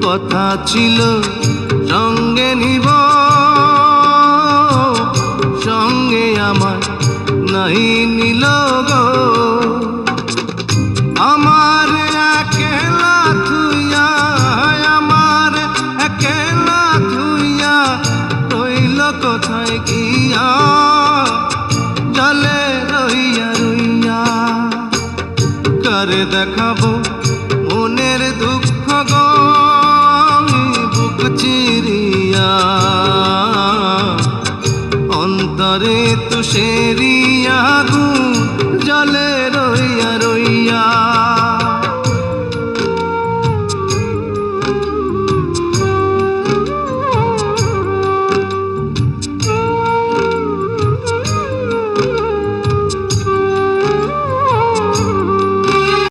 কথা ছিল সঙ্গে নিব, সঙ্গে আমার নাই নিল গো। আমার একলা থুইয়া, আমার একলা থুইয়া রইল কোথায় গিয়া, জলে রইয়া রইয়া। কারে দেখাবো মনের দুঃখ গো বুক চিরিয়া, অন্তরে তুষেরিয়া আগুন জলে রইয়া রইয়া।